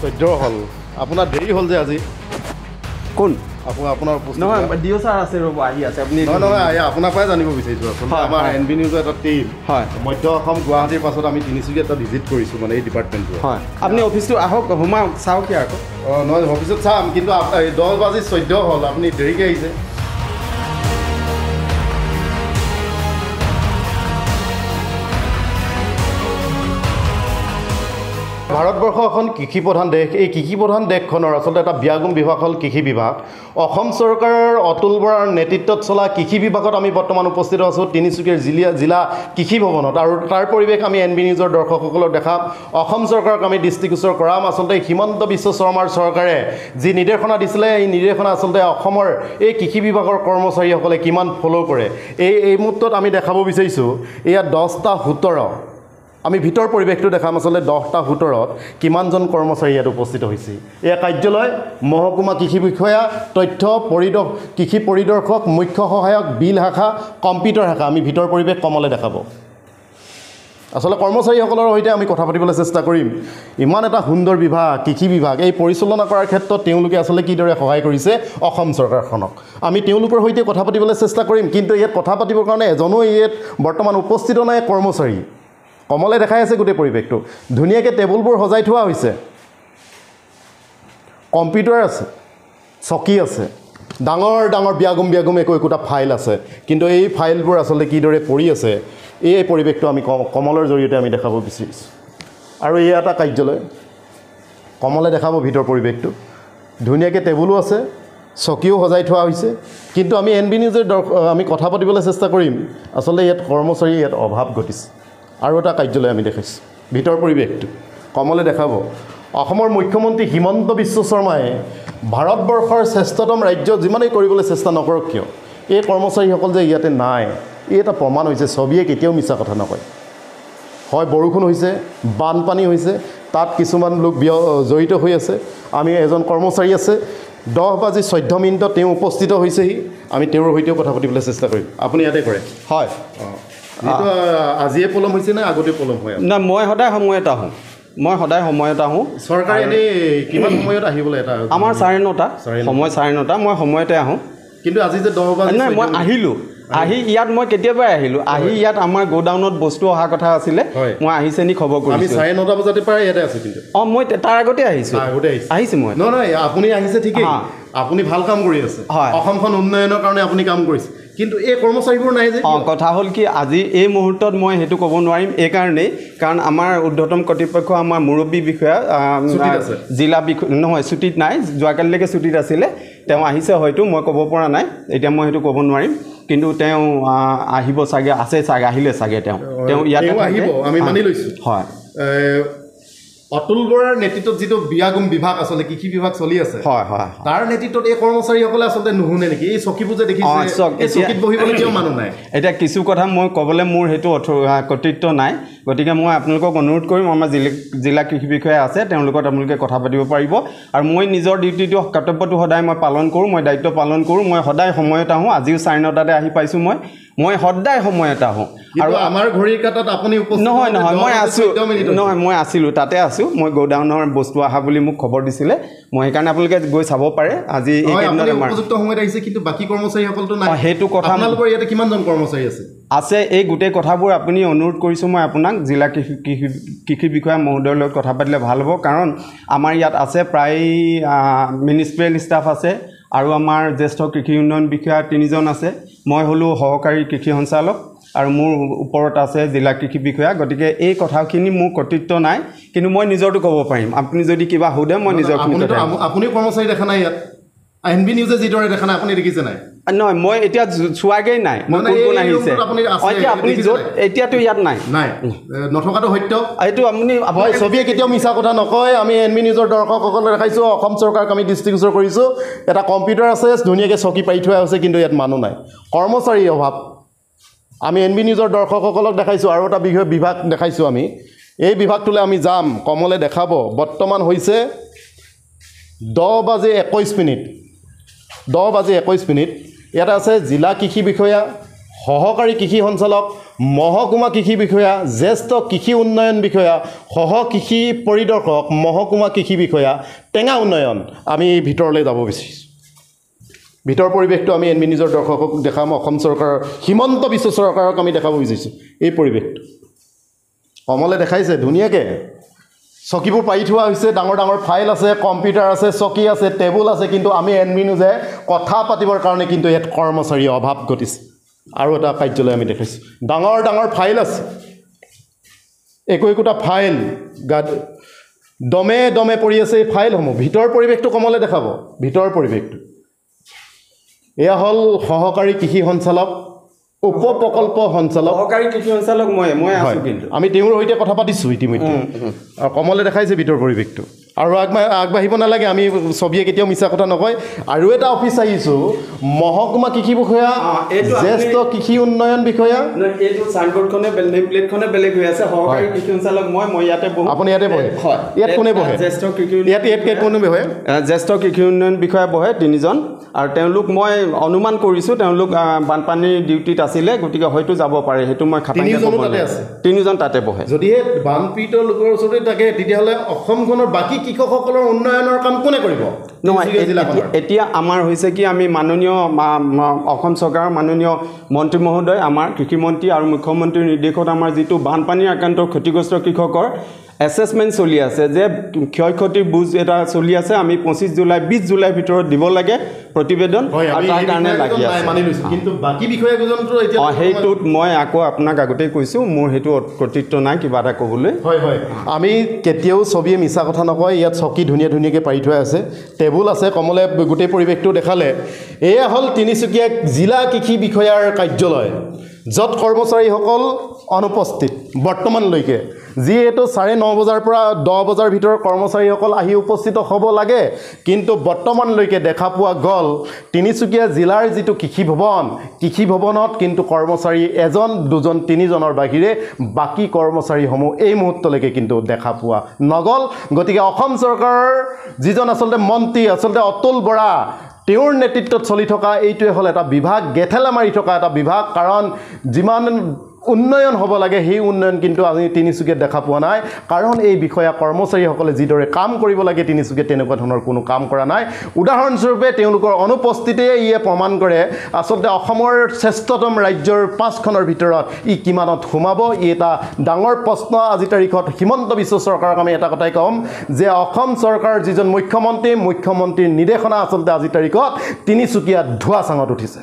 14 হ'ল আপোনাৰ দেৰি হ'ল যে আজি কোন আপোনাৰ নহয় ডিঅ' ছাৰ আছে ৰ'ব আহি আছে আপুনি নহয় আপোনাৰ পৰাই জানিব বিচাৰিছোঁ আচলতে আমাৰ NB নিউজৰ এটা টিম হয় মধ্য অসম গুৱাহাটীৰ পাছত আমি তিনিচুকীয়া এটা ভিজিট কৰিছোঁ মানে এই ডিপাৰ্টমেণ্টটো হয় আপুনি অফিচটো আহক সোমাওক চাওক কি আকৌ নহয় অফিচত চাম কিন্তু 10:14 হ'ল আপুনি দেৰিকৈ আহিছে ভাৰতবৰ্ষ এখন কৃষি প্ৰধান দেশ এই কৃষি প্ৰধান দেশখনৰ আচলতে এটা ব্যাগুম বিভাগ হ'ল কৃষি বিভাগ অসম চৰকাৰৰ অতুল বৰাৰ নেতৃত্বত চলা কৃষি বিভাগত আমি বৰ্তমান উপস্থিত আছোঁ তিনিচুকীয়াৰ জিলা কৃষি ভৱনত আৰু তাৰ পৰিৱেশ আমি NB নিউজৰ দৰ্শকসকলক দেখাম অসম চৰকাৰক আমি দৃষ্টিগোচৰ কৰাম আচলতে হিমন্ত বিশ্ব শৰ্মাৰ চৰকাৰে যি নিৰ্দেশনা দিছিলে এই নিৰ্দেশনা আচলতে অসমৰ এই কৃষি বিভাগৰ কৰ্মচাৰীসকলে কিমান ফ'ল' কৰে এই মুহূৰ্তত আমি দেখাব বিচাৰিছোঁ এয়া 10:17 আমি ভিতৰ পৰিৱেশটো দেখাম আচলতে 10:17 কিমানজন কৰ্মচাৰী ইয়াত উপস্থিত হৈছে এয়া কাৰ্যালয় মহকুমা কৃষি বিষয়া তথ্য কৃষি পৰিদৰ্শক মুখ্য সহায়ক বিল শাখা কম্পিউটাৰ শাখা আমি ভিতৰ পৰিৱেশ কমলে দেখাব আচলতে কৰ্মচাৰীসকলৰ সৈতে আমি কথা পাতিবলৈ চেষ্টা কৰিম ইমান এটা সুন্দৰ বিভাগ কৃষি বিভাগ এই পৰিচালনা কৰাৰ ক্ষেত্ৰত তেওঁলোকে আচলতে কিদৰে সহায় কৰিছে অসম চৰকাৰখনক আমি তেওঁলোকৰ সৈতে কথা পাতিবলৈ চেষ্টা কৰিম কিন্তু ইয়াত কথা পাতিবৰ কাৰণে এজনো ইয়াত বৰ্তমান উপস্থিত নাই কৰ্মচাৰী কমলে দেখাই আছে গোটেই পৰিৱেশটো ধুনীয়াকৈ টেবুলবোৰ সজাই থোৱা হৈছে কম্পিউটাৰ আছে চকী আছে ডাঙৰ ডাঙৰ ব্যাগুম একোটা ফাইল আছে কিন্তু এই ফাইলবোৰ আচলতে কিদৰে পৰি আছে এই পৰিৱেশটো আমি কমলৰ জৰিয়তে আমি দেখাব বিচাৰিছোঁ আৰু এই এটা কাৰ্যালয় কমলে দেখাব ভিতৰ পৰিৱেশটো ধুনীয়াকৈ টেবুলো আছে চকীও সজাই থোৱা হৈছে কিন্তু আমি NB নিউজৰ আমি কথা পাতিবলৈ চেষ্টা কৰিম আচলতে ইয়াত কৰ্মচাৰী ইয়াত অভাৱ ঘটিছে আৰু এটা কাৰ্যালয় আমি দেখাইছোঁ ভিতৰ পৰিৱেশটো কমলে দেখাব অসমৰ মুখ্যমন্ত্ৰী হিমন্ত বিশ্ব শৰ্মাই ভাৰতবৰ্ষৰ শ্ৰেষ্ঠতম ৰাজ্য যিমানেই কৰিবলৈ চেষ্টা নকৰক কিয় এই কৰ্মচাৰীসকল যে ইয়াতে নাই এই এটা প্ৰমাণ হৈছে ছবিয়ে কেতিয়াও মিছা কথা নকয় হয় বৰষুণ হৈছে বানপানী হৈছে তাত কিছুমান লোক জড়িত হৈ আছে আমি এজন কৰ্মচাৰী আছে 10:14 তেওঁ উপস্থিত হৈছেহি আমি তেওঁৰ সৈতেও কথা পাতিবলৈ চেষ্টা কৰিম আপুনি ইয়াতে কৰে হয় আজিয়ে পলম হৈছে নে আগতে পলম হয় না মই সদায় সময়ত আহোঁ চৰকাৰে এনেই কিমান সময়ত আহিবলৈ এটা আমাৰ 9:30 সময় 9:30 মই সময়তে আহোঁ কিন্তু আজি যে 10:00 নাই মই আহিলোঁ আহি ইয়াত মই কেতিয়াবাই আহিলোঁ আহি ইয়াত আমাৰ গোডাউনত বস্তু অহা কথা আছিলে মই আহিছে নি খবৰ কৰিছোঁ আমি 9:30 বজাতে প্ৰায় ইয়াতে আছোঁ কিন্তু মই তাৰ আগতে আহিছোঁ আহিছোঁ মই নহয় আপুনি আহিছে ঠিকেই আপুনি ভাল কাম কৰি আছে অসমখন উন্নয়নৰ কাৰণে আপুনি কাম কৰিছে কিন্তু এই কৰ্মচাৰীবোৰ নাই যে কথা হ'ল কি আজি এই মুহূৰ্তত মই সেইটো ক'ব নোৱাৰিম এইকাৰণেই কাৰণ আমাৰ ঊৰ্ধ্বতম কৰ্তৃপক্ষ আমাৰ মুৰব্বী বিষয়া জিলা নহয় ছুটীত নাই যোৱাকালিলৈকে ছুটীত আছিলে তেওঁ আহিছে হয়তো মই ক'ব পৰা নাই এতিয়া মই সেইটো ক'ব নোৱাৰিম কিন্তু তেওঁ আহিব চাগে আছে চাগে আহিলে চাগে তেওঁ ইয়াতে আহিব আমি মানি লৈছোঁ হয় অতুল বৰাৰ নেতৃত্বত যিটো ব্যাগুম বিভাগ আচলতে কৃষি বিভাগ চলি আছে হয় হয় তাৰ নেতৃত্বত এই কৰ্মচাৰীসকলে আচলতে নুশুনে নেকি এই চকীবোৰ যে দেখিছে এই চকীত বহিবলৈ কিয় মানুহ নাই এতিয়া কিছু কথা মই ক'বলৈ মোৰ সেইটো কৰ্তৃত্ব নাই গতিকে মই আপোনালোকক অনুৰোধ কৰিম আমাৰ জিলা কৃষি বিষয়া আছে তেওঁলোকৰ আপোনালোকে কথা পাতিব পাৰিব আৰু মই নিজৰ ডিউটিটো কৰ্তব্যটো সদায় মই পালন কৰোঁ মই দায়িত্ব পালন কৰোঁ মই সদায় সময়ত আহোঁ আজিও 9:30 আহি পাইছোঁ মই সদায় সময়ত আহোঁ আৰু আমাৰ ঘড়ীৰ কাটাত আপুনি নহয় মই আছিলোঁ তাতে আছোঁ মই গোডাউনৰ বস্তু অহা বুলি মোক খবৰ দিছিলে মই সেইকাৰণে আপোনালোকে গৈ চাব পাৰে আজি উপযুক্ত সময়ত আহিছে কিন্তু বাকী কৰ্মচাৰীসকলতো নাই সেইটো কথা আপোনালোকৰ ইয়াতে কিমানজন কৰ্মচাৰী আছে এই গোটেই কথাবোৰ আপুনি অনুৰোধ কৰিছোঁ মই আপোনাক জিলা কৃষি বিষয়া মহোদয়ৰ লগত কথা পাতিলে ভাল হ'ব কাৰণ আমাৰ ইয়াত আছে প্ৰায় মিনিষ্ট্ৰিয়েল ষ্টাফ আছে আৰু আমাৰ জ্যেষ্ঠ কৃষি উন্নয়ন বিষয়া 3জন আছে মই হ'লোঁ সহকাৰী কৃষি সঞ্চালক আৰু মোৰ ওপৰত আছে জিলা কৃষি বিষয়া গতিকে এই কথাখিনি মোৰ কৰ্তৃত্ব নাই কিন্তু মই নিজৰটো ক'ব পাৰিম আপুনি যদি কিবা সোধে মই নিজৰ আপুনি কৰ্মচাৰী দেখা নাই ইয়াত NB নিউজে যিদৰে দেখা নাই আপুনি দেখিছে নাই নহয় মই এতিয়া চোৱাগৈ নাই মই কোন আহিছে এতিয়া আপুনি য'ত এতিয়াতো ইয়াত নাই নথকাটো সত্য এইটো আপুনি ছবিয়ে কেতিয়াও মিছা কথা নকয় আমি NB নিউজৰ দৰ্শকসকলক দেখাইছোঁ অসম চৰকাৰক আমি দৃষ্টিগোচৰ কৰিছোঁ এটা কম্পিউটাৰ আছে ধুনীয়াকৈ চকী পাৰি থোৱা হৈছে কিন্তু ইয়াত মানুহ নাই কৰ্মচাৰীৰ অভাৱ আমি NB নিউজৰ দৰ্শকসকলক দেখাইছোঁ আৰু এটা বিভাগ দেখাইছোঁ আমি এই বিভাগটোলৈ আমি যাম কমলে দেখাব বৰ্তমান হৈছে 10:21 10:21 ইয়াতে আছে জিলা কৃষি বিষয়া সহকাৰী কৃষি সঞ্চালক, মহকুমা কৃষি বিষয়া, জ্যেষ্ঠ কৃষি উন্নয়ন বিষয়া, সহ কৃষি পৰিদৰ্শক, মহকুমা কৃষি বিষয়া, টেঙা উন্নয়ন আমি ভিতৰলৈ যাব বিচাৰিছোঁ। ভিতৰ পৰিৱেশটো আমি এনবি নিউজৰ দৰ্শকক দেখাম, অসম চৰকাৰৰ হিমন্ত বিশ্ব চৰকাৰক আমি দেখাব বিচাৰিছোঁ এই পৰিৱেশটো। কমলে দেখাইছে ধুনীয়াকৈ, চকীবোৰ পাৰি থোৱা হৈছে, ডাঙৰ ডাঙৰ ফাইল আছে, কম্পিউটাৰ আছে, চকী আছে, টেবুল আছে, কিন্তু আমি এনবি নিউজে কথা পাতিবৰ কাৰণে কিন্তু ইয়াত কৰ্মচাৰীৰ অভাৱ ঘটিছে। আৰু এটা কাৰ্যালয় আমি দেখিছোঁ, ডাঙৰ ডাঙৰ ফাইল আছে, একোটা ফাইল দমে দমে পৰি আছে এই ফাইলসমূহ। ভিতৰ পৰিৱেশটো কমলে দেখাব, ভিতৰ পৰিৱেশটো। এয়া হ'ল সহকাৰী কৃষি সঞ্চালক, উপ প্ৰকল্প সঞ্চালক, সহকাৰী কৃষি সঞ্চালক মই আছোঁ, কিন্তু আমি তেওঁৰ সৈতে কথা পাতিছোঁ ইতিমধ্যে। আৰু কমলে দেখাইছে ভিতৰ পৰিৱেশটো। আৰু আগবাঢ়িব নালাগে, আমি ছবিয়ে কেতিয়াও মিছা কথা নকয়। আৰু এটা অফিচ আহিছোঁ, মহকুমা কৃষি বিষয়া, জ্যেষ্ঠ কৃষি উন্নয়ন বিষয়া। এইটো চাইনবোৰ্ডখনে নেম প্লেটখনে বেলেগ হৈ আছে, সহকাৰী কৃষি সঞ্চালক মই ইয়াতে বহোঁ। আপুনি ইয়াতে বহে? হয়। ইয়াত কোনে বহে? জ্যেষ্ঠ কৃষি ইয়াত কোনে বহে? জ্যেষ্ঠ কৃষি উন্নয়ন বিষয়া বহে 3জন। আৰু তেওঁলোক মই অনুমান কৰিছোঁ তেওঁলোক বানপানীৰ ডিউটিত আছিলে, গতিকে হয়তো যাব পাৰে, সেইটো মই তিনিজন তাতে বহে। যদিহে বানপীড়িত লোকৰ ওচৰতে থাকে, তেতিয়াহ'লে অসমখনৰ বাকী কৃষকসকলৰ উন্নয়নৰ কাম কোনে কৰিব? নহয়, এতিয়া আমাৰ হৈছে কি, আমি মাননীয় অসম চৰকাৰৰ মাননীয় মন্ত্ৰী মহোদয়, আমাৰ কৃষিমন্ত্ৰী আৰু মুখ্যমন্ত্ৰীৰ নিৰ্দেশত আমাৰ যিটো বানপানীৰ আক্ৰান্ত ক্ষতিগ্ৰস্ত কৃষকৰ এছেছমেণ্ট চলি আছে, যে ক্ষয় ক্ষতিৰ বুজ এটা চলি আছে, আমি 25 জুলাই 20 জুলাইৰ ভিতৰত দিব লাগে প্ৰতিবেদন, আৰু তাৰ কাৰণে লাগি আছে। কিন্তু বাকী বিষয়াকেইজনতো সেইটোত মই আকৌ আপোনাক আগতেই কৈছোঁ, মোৰ সেইটো কৰ্তৃত্ব নাই কিবা এটা ক'বলৈ। হয় হয়, আমি কেতিয়াও ছবিয়ে মিছা কথা নকয়। ইয়াত চকী ধুনীয়া ধুনীয়াকৈ পাৰি থোৱা আছে, টেবুল আছে, কমলে গোটেই পৰিৱেশটো দেখালে। এয়া হ'ল তিনিচুকীয়া জিলা কৃষি বিষয়াৰ কাৰ্যালয়, য'ত কৰ্মচাৰীসকল অনুপস্থিত বৰ্তমানলৈকে। যিহেতু 9:30 বজাৰ পৰা 10 বজাৰ ভিতৰত কৰ্মচাৰীসকল আহি উপস্থিত হ'ব লাগে, কিন্তু বৰ্তমানলৈকে দেখা পোৱা গ'ল তিনিচুকীয়া জিলাৰ যিটো কৃষি ভৱনত কিন্তু কৰ্মচাৰী 1, 2, 3জনৰ বাহিৰে বাকী কৰ্মচাৰীসমূহ এই মুহূৰ্তলৈকে কিন্তু দেখা পোৱা নগ'ল। গতিকে অসম চৰকাৰৰ যিজন আচলতে মন্ত্ৰী, আচলতে অতুল বৰা, তেওঁৰ নেতৃত্বত চলি থকা এইটোৱে হ'ল এটা বিভাগ, গেথেলা মাৰি থকা এটা বিভাগ। কাৰণ যিমান উন্নয়ন হ'ব লাগে সেই উন্নয়ন কিন্তু আমি তিনিচুকীয়াত দেখা পোৱা নাই। কাৰণ এই বিষয়া কৰ্মচাৰীসকলে যিদৰে কাম কৰিব লাগে তিনিচুকীয়াত তেনেকুৱা ধৰণৰ কোনো কাম কৰা নাই। উদাহৰণস্বৰূপে তেওঁলোকৰ অনুপস্থিতিয়ে ইয়ে প্ৰমাণ কৰে আচলতে অসমৰ শ্ৰেষ্ঠতম ৰাজ্যৰ 5খনৰ ভিতৰত ই কিমানত সোমাব। ই এটা ডাঙৰ প্ৰশ্ন আজিৰ তাৰিখত হিমন্ত বিশ্ব চৰকাৰক আমি এটা কথাই ক'ম যে অসম চৰকাৰৰ যিজন মুখ্যমন্ত্ৰীৰ নিৰ্দেশনা আচলতে আজিৰ তাৰিখত তিনিচুকীয়াত ধোঁৱা চাঙত উঠিছে।